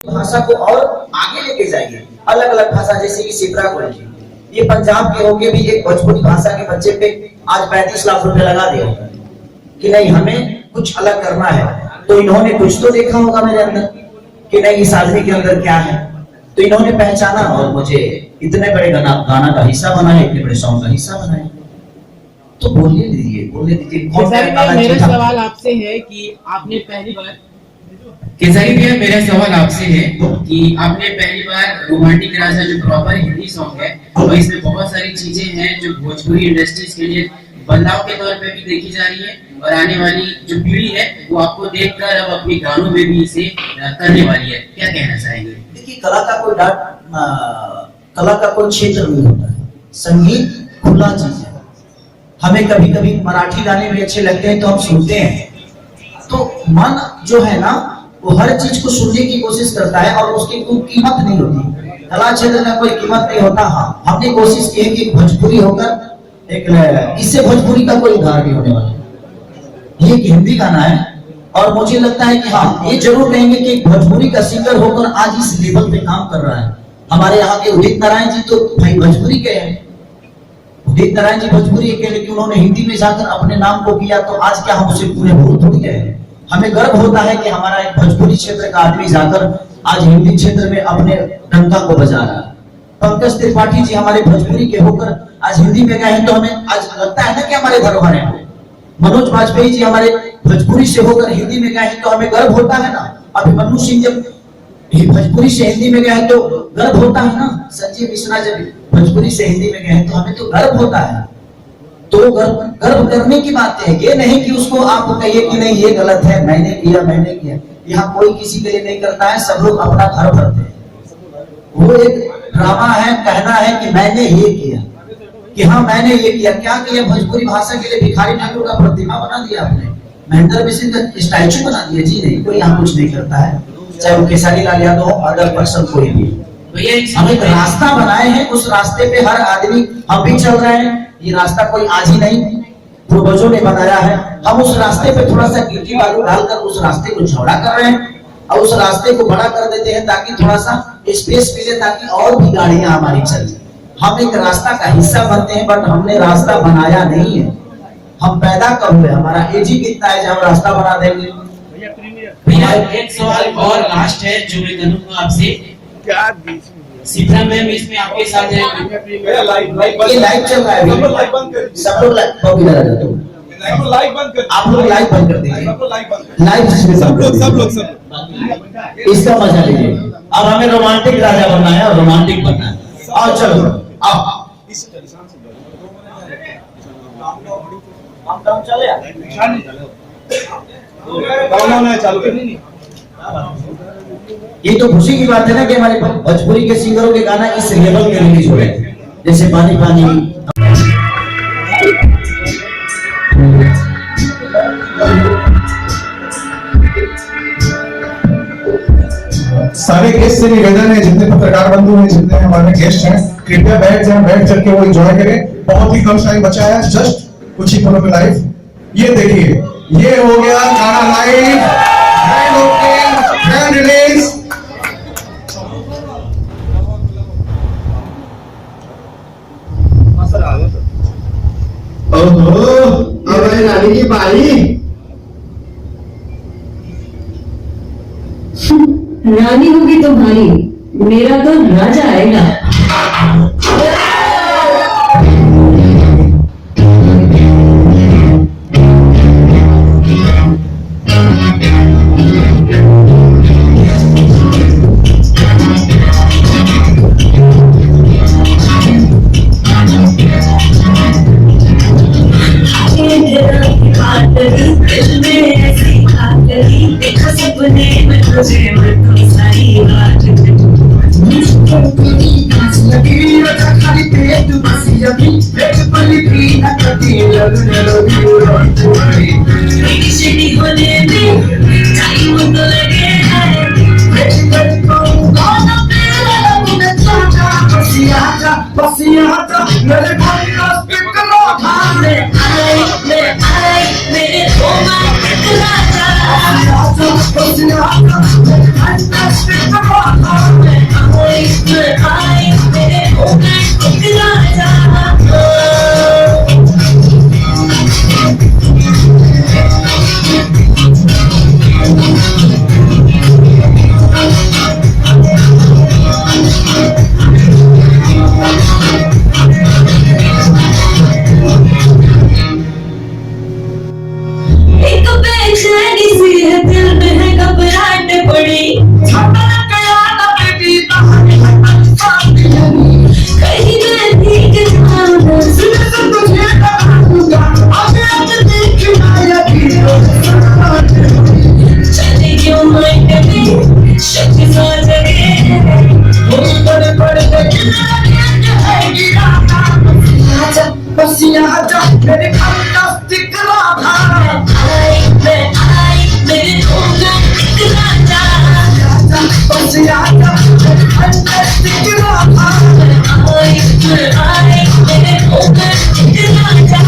भाषा को और आगे लेके जाइए। अलग अलग भाषा जैसे कि सिपरा बोल ये पंजाब के होके भी एक भोजपुरी भाषा के बच्चे पे आज 35 लाख रुपए लगा दिया कि नहीं हमें कुछ अलग करना है। तो इन्होंने कुछ तो देखा होगा मेरे अंदर कि नहीं इस आदमी के अंदर क्या है, तो इन्होंने पहचाना और मुझे इतने बड़े गाना का हिस्सा बनाए, इतने बड़े सॉन्ग का हिस्सा बनाए। तो बोलने दीजिए। मेरा सवाल आपसे है कि आपने पहली बार केसरी भैया मेरा सवाल आपसे है कि आपने पहली बार रोमांटिक राजा जो प्रॉपर हिंदी सॉन्ग है और इसमें बहुत सारी चीजें हैं जो भोजपुरी इंडस्ट्रीज के लिए बदलाव के तौर पे भी देखी जा रही है और आने वाली जो पीढ़ी है वो आपको देखकर अब अपने गानों में भी इसे करने वाली है, क्या कहना चाहेंगे? देखिए कला का कोई क्षेत्र नहीं होता है, संगीत खुला चीज है। हमें कभी कभी मराठी गाने भी अच्छे लगते हैं तो हम सुनते हैं, तो मन जो है ना वो हर चीज को सुनने की कोशिश करता है और उसकी कोई कीमत नहीं होती। कला क्षेत्र का कोई कीमत नहीं होता। हाँ, हमने कोशिश की है कि भोजपुरी होकर एक इससे भोजपुरी का कोई उद्धार नहीं होने वाला। ये एक हिंदी गाना है और मुझे लगता है कि हाँ ये जरूर कहेंगे कि भोजपुरी का सिंगर होकर आज इस लेवल पे काम कर रहा है। हमारे यहाँ के उदित नारायण जी तो भाई भोजपुरी के हैं। उदित नारायण जी भोजपुरी के, लेकिन उन्होंने हिंदी में जाकर अपने नाम को किया, तो आज क्या हम उसे पूरे भूल थोड़ी गए। हमें गर्व होता है कि हमारा एक भोजपुरी क्षेत्र का आदमी जाकर आज हिंदी क्षेत्र में अपने डंका को बजा रहा है। पंकज त्रिपाठी जी हमारे भोजपुरी के होकर आज हिंदी में गए हैं, तो हमें आज लगता है ना कि हमारे धरोहर है। मनोज वाजपेयी जी हमारे भोजपुरी से होकर हिंदी में गए हैं, तो हमें गर्व होता है ना। अभिमन्यु सिंह जब भोजपुरी से हिंदी में गए हैं तो गर्व होता है ना। संजीव मिश्रा जब भोजपुरी से हिंदी में गए हैं तो हमें तो गर्व होता है। तो गर्व करने की बात है, ये नहीं कि उसको आप कहिए कि नहीं ये गलत है, मैंने किया। यहाँ कोई किसी के लिए नहीं करता है, सब लोग अपना घर भरते हैं। वो एक ड्रामा है, कहना है कि मैंने ये किया, कि हाँ मैंने ये किया। क्या किया? भोजपुरी भाषा के लिए भिखारी ठाकुर का प्रतिमा बना दिया आपने, महेंद्र मिश्र का स्टैचू बना दिया। जी नहीं, कोई यहाँ कुछ नहीं करता है, चाहे वो केसरी लाल यादव हो, अदर पर्सन कोई भी। हम एक रास्ता बनाए हैं, उस रास्ते पे हर आदमी, हम भी चल रहे हैं। ये रास्ता कोई आज ही नहीं, पूर्वजों ने बनाया है। हम उस रास्ते पे थोड़ा सा गिट्टी बालू डालकर उस रास्ते को चौड़ा कर रहे हैं और उस रास्ते को बड़ा कर देते हैं ताकि थोड़ा सा स्पेस मिले, ताकि और भी गाड़ियां हमारी चल। हम एक रास्ता का हिस्सा बनते हैं, बट हमने रास्ता बनाया नहीं है। हम पैदा कब हुए, हमारा एज ही कितना है जब हम रास्ता बना देंगे। भैया एक सवाल और लास्ट है जो मैं करूंगा आपसे, क्या सिप्रा मैम इसमें आपके साथ है? ये लाइव चल रहा है, सब लोग लाइव बंद कर, आप लोग लाइव बंद कर दीजिए। लाइव सब लोग इसका मजा लीजिए। अब हमें रोमांटिक राजा बनना है और रोमांटिक बनना है। आओ चलो आओ, ये तो खुशी की बात है ना कि हमारे भोजपुरी के सिंगरों के गाना इस लेवल के रिलीज हो रहे हैं, जैसे पानी पानी। सारे गेस्ट से निवेदन है, जितने पत्रकार बंधु हैं, जितने हमारे गेस्ट हैं, कृपया बैठ जाएं, बैठ करके वो एंजॉय करें। बहुत ही कम टाइम बचा है, जस्ट कुछ ही पलों में लाइव। ये देखिए, ये हो गया गाना live, grand opening, grand release. ओहो, अब है रानी की बारी। रानी होगी तो भारी, मेरा तो राजा आएगा। Lagi बस आजा मेरे फंटास्टिक राधा, मैं आई मेरे रोमांटिक राजा, बस आजा मेरे फंटास्टिक राधा, मैं आई मेरे रोमांटिक राजा।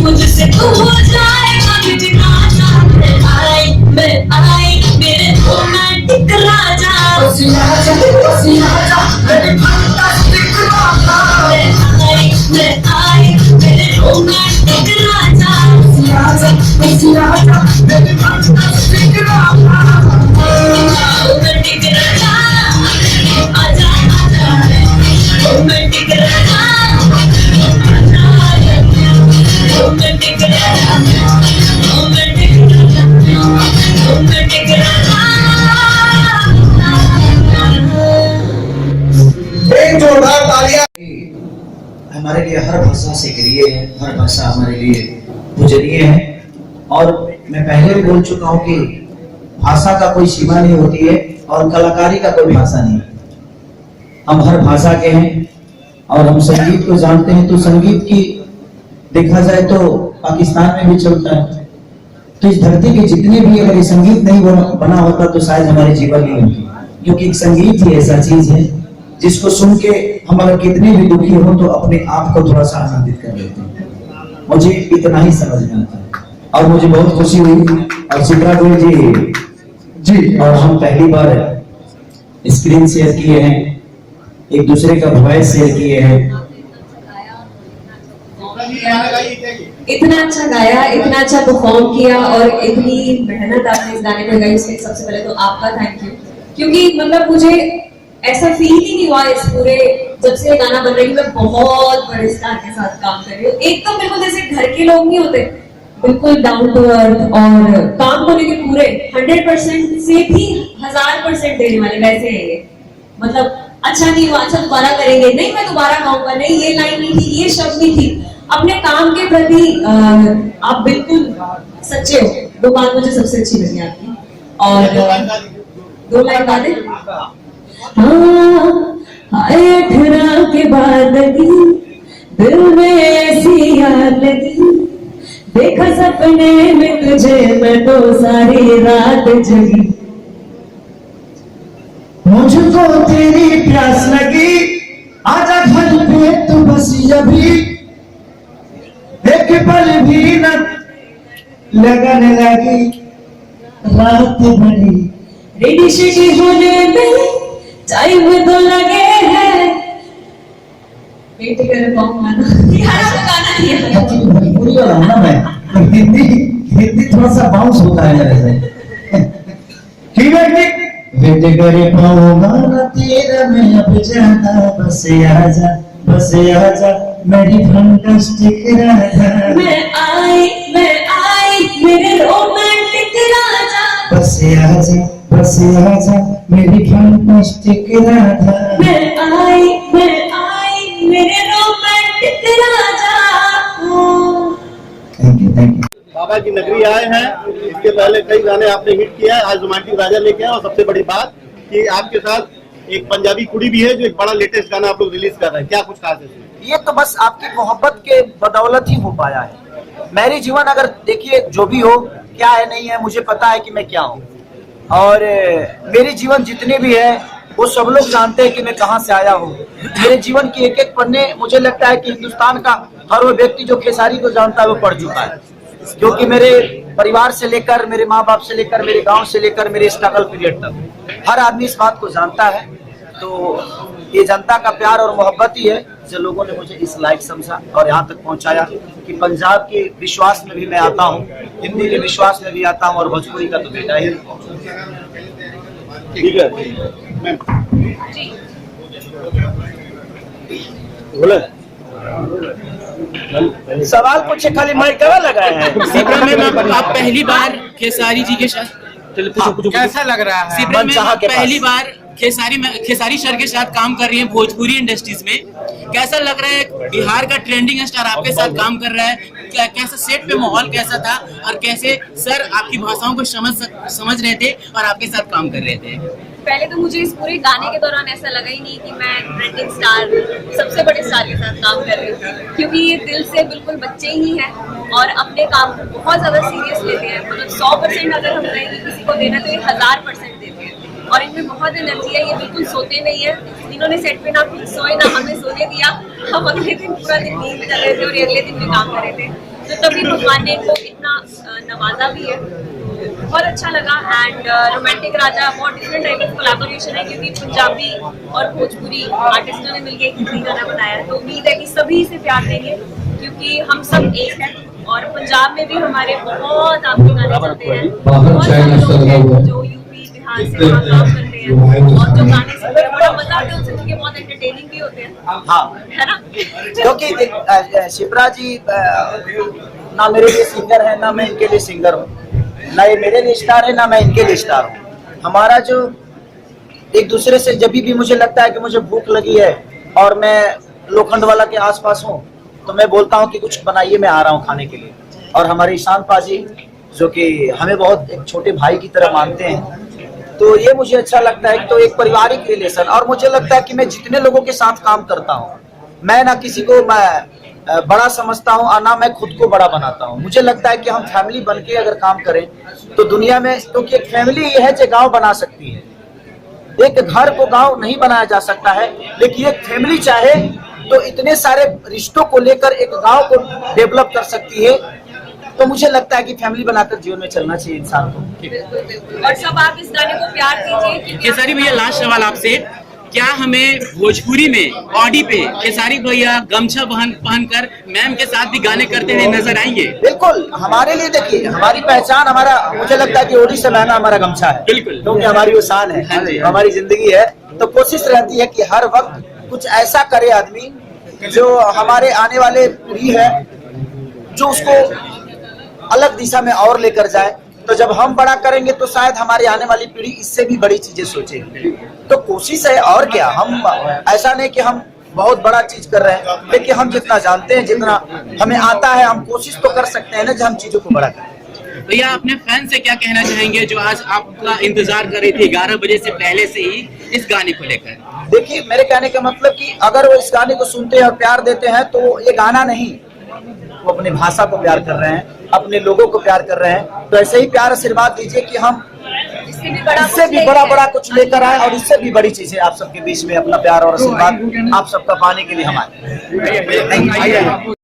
मुझसे तू हो जाएगा मैं आई मेरे रोमांटिक राजा, बस आजा मेरे फंटास्टिक राधा, मैं आई मेरे रोमांटिक राजा, बस आजा मेरे फंटास्टिक राधा, रोमांटिक राजा, आजा आजा रोमांटिक राजा, रोमांटिक राजा, रोमांटिक राजा, रोमांटिक राजा। एक जोरदार तालियां। हमारे लिए हर भाषा सीखनीय है, हर भाषा हमारे लिए पूजनीय है। और मैं पहले भी बोल चुका हूँ कि भाषा का कोई सीमा नहीं होती है और कलाकारी का कोई भाषा नहीं है। हम हर भाषा के हैं और हम संगीत को जानते हैं। तो संगीत की देखा जाए तो पाकिस्तान में भी चलता है। तो इस धरती के जितने भी अगर ये संगीत नहीं बना होता तो शायद हमारे जीवन नहीं होती, क्योंकि संगीत ही ऐसा चीज है जिसको सुन के हम अगर कितने भी दुखी हो तो अपने आप को थोड़ा सा आनंदित कर लेते हैं। मुझे इतना ही समझ में आता है और मुझे बहुत खुशी हुई। और चित्रा गोयल जी और हम पहली बार स्क्रीन शेयर किए हैं, एक दूसरे का वॉइस शेयर किए हैं। इतना अच्छा गाया, इतना अच्छा परफॉर्म किया और इतनी मेहनत आपने इस गाने पे लगाई, उसके सबसे पहले तो आपका थैंक यू। क्योंकि मतलब मुझे ऐसा फील ही नहीं हुआ इस पूरे जब से ये गाना बन रही है मैं बहुत बड़े स्टार के साथ काम कर रही हूँ। एक तो बिल्कुल जैसे घर के लोग नहीं होते, बिल्कुल डाउन टू अर्थ और काम को लेके पूरे 100% से भी 1000% देने वाले वैसे है ये। मतलब अच्छा नहीं हुआ, अच्छा दोबारा करेंगे, नहीं मैं दोबारा गाऊंगा, नहीं ये लाइन नहीं थी, ये शब्द नहीं थी। अपने काम के प्रति आप बिल्कुल सच्चे हो। दो बात मुझे सबसे अच्छी लगी आपकी। और दो लाइन गा दे। हाय 18 के बाद लगी दिल में ऐसी याद लगी, देखा सपने में तुझे मैं तो सारी रात जगी। मुझको तेरी प्यास लगी, आजा घर पे तू बस अभी, एक पल भी न लगने लगी रात बड़ी। रेडी शेडी होने में टाइम तो लगे हैं, वेट कर पाऊंगा ना यार, आपको गाना नहीं है। भोजपुरी वाला हूं ना मैं, तो हिंदी थोड़ा सा बाउंस होता है मेरे से। ठीक है ठीक। वेट कर पाऊंगा ना तेरा मैं अब ज्यादा, बस आजा मेरी फंटास्टिक राधा, मैं आई मेरे रोमांटिक राजा, बस आजा मेरी फंटास्टिक राधा। मैं आई मेरे रोमांटिक राजा। Thank you. बाबा की नगरी आए हैं। इसके पहले कई गाने आपने हिट किया है, आज रोमांटिक राजा लेके आए। और सबसे बड़ी बात कि आपके साथ एक पंजाबी कुड़ी भी है जो एक बड़ा लेटेस्ट गाना आप लोग रिलीज कर रहे हैं, क्या कुछ खास है इसमें? ये तो बस आपकी मोहब्बत के बदौलत ही हो पाया है। मेरी जीवन अगर देखिए जो भी हो, क्या है नहीं है, मुझे पता है कि मैं क्या हूँ। और मेरी जीवन जितने भी है वो सब लोग जानते हैं कि मैं कहाँ से आया हूँ। मेरे जीवन की एक एक पन्ने मुझे लगता है कि हिंदुस्तान का हर वो व्यक्ति जो खेसारी को जानता है वो पढ़ चुका है, क्योंकि मेरे परिवार से लेकर, मेरे माँ बाप से लेकर, मेरे गांव से लेकर मेरे स्ट्रगल पीरियड तक हर आदमी इस बात को जानता है तो ये जनता का प्यार और मोहब्बत ही है जो लोगों ने मुझे इस लायक समझा और यहाँ तक पहुँचाया कि पंजाब के विश्वास में भी मैं आता हूँ, हिंदी के विश्वास में भी आता हूँ और भोजपुरी का तो बेटा ही। ठीक है बोले सवाल पूछे खाली माइक कहाँ लगाए हैं? सिप्रा मैम आप पहली बार खेसारी जी के साथ कैसा लग रहा है? सिप्रा मैम मनचाहा आप के पास। पहली बार खेसारी सर के साथ काम कर रही हैं भोजपुरी इंडस्ट्रीज में। कैसा लग रहा है बिहार का ट्रेंडिंग स्टार आपके साथ काम कर रहा है? कैसा सेट पे माहौल कैसा था और कैसे सर आपकी भाषाओं को समझ रहे थे और आपके साथ काम कर रहे थे? पहले तो मुझे इस पूरे गाने के दौरान ऐसा लगा ही नहीं कि मैं ट्रेंडिंग स्टार सबसे बड़े स्टार के साथ काम कर रही हूँ, क्योंकि ये दिल से बिल्कुल बच्चे ही हैं और अपने काम को बहुत ज्यादा सीरियस लेते हैं। मतलब 100% अगर हम कहेंगे किसी को देना तो ये 1000% देते हैं और इनमें बहुत एनर्जी है। ये बिल्कुल सोते नहीं है, इन्होंने सेट पे ना खुद सोए ना हमें सोने दिया। हम अगले दिन पूरा दिन नींद कर रहे थे और अगले दिन भी काम कर रहे थे, तो तभी भगवान ने इनको इतना नवाजा भी है। बहुत अच्छा लगा। एंड रोमांटिक राजा बहुत डिफरेंट टाइप ऑफ कोलैबोरेशन है, क्योंकि पंजाबी और भोजपुरी आर्टिस्टों ने मिलकर एक हिंदी गाना बनाया है। तो उम्मीद है कि सभी इसे प्यार देंगे, क्योंकि हम सब एक हैं और पंजाब में भी हमारे बहुत आपके गाने चलते हैं। बहुत सारे लोग हैं जो यूपी बिहार से वहाँ काम करते हैं और जो गाने सुनते हैं बड़ा मजा आता है उनसे, क्योंकि बहुत एंटरटेनिंग भी होते हैं, हाँ, है ना? क्योंकि शिप्रा जी ना मेरे लिए सिंगर है ना मैं इनके लिए सिंगर हूँ, ना ये मेरे लिए स्टार है ना मैं इनके लिए स्टार हूँ। हमारा जो एक दूसरे से जब भी मुझे लगता है कि मुझे भूख लगी है और मैं लोखंड वाला के आसपास हूँ तो मैं बोलता हूँ कि कुछ बनाइए, मैं आ रहा हूँ खाने के लिए। और हमारे ईशान पाजी जो कि हमें बहुत एक छोटे भाई की तरह मानते हैं, तो ये मुझे अच्छा लगता है। तो एक पारिवारिक रिलेशन, और मुझे लगता है कि मैं जितने लोगों के साथ काम करता हूँ मैं ना किसी को मैं बड़ा समझता हूँ और ना मैं खुद को बड़ा बनाता हूँ। मुझे लगता है कि हम फैमिली बनके अगर काम करें तो दुनिया में, क्योंकि एक फैमिली ये है जो गांव बना सकती है। एक घर को गांव नहीं बनाया जा सकता है, लेकिन एक फैमिली चाहे तो इतने सारे रिश्तों को लेकर एक गांव को डेवलप कर सकती है। तो मुझे लगता है कि फैमिली बनाकर जीवन में चलना चाहिए इंसान को। बिल्कुल बिल्कुल। और सब आप इस गाने को प्यार दीजिए। खेसारी भैया लास्ट सवाल आपसे, क्या हमें भोजपुरी में ऑडी पे खेसारी भैया गमछा पहनकर मैम के साथ भी गाने करते हुए नजर आएंगे? बिल्कुल, हमारे लिए देखिए हमारी पहचान, हमारा मुझे लगता है कि ओडी से बहना हमारा गमछा है। बिल्कुल, क्योंकि हमारी वो शान है, हमारी जिंदगी है। तो कोशिश रहती है कि हर वक्त कुछ ऐसा करे आदमी जो हमारे आने वाले पीढ़ी है जो उसको अलग दिशा में और लेकर जाए। तो जब हम बड़ा करेंगे तो शायद हमारी आने वाली पीढ़ी इससे भी बड़ी चीजें सोचेगी। तो कोशिश है, और क्या, हम ऐसा नहीं कि हम बहुत बड़ा चीज कर रहे हैं, लेकिन हम जितना जानते हैं, जितना हमें आता है, हम कोशिश तो कर सकते हैं ना जब हम चीजों को बड़ा करें। भैया अपने फैन से क्या कहना चाहेंगे जो आज आपका इंतजार कर रही थी 11 बजे से पहले से ही इस गाने को लेकर? देखिए, मेरे कहने का मतलब कि अगर वो इस गाने को सुनते हैं और प्यार देते हैं तो ये गाना नहीं, वो अपनी भाषा को प्यार कर रहे हैं, अपने लोगों को प्यार कर रहे हैं। तो ऐसे ही प्यार आशीर्वाद दीजिए कि हम इससे भी बड़ा कुछ लेकर आए और इससे भी बड़ी चीजें आप सबके बीच में अपना प्यार और आशीर्वाद आप सबका पाने के लिए हम आए।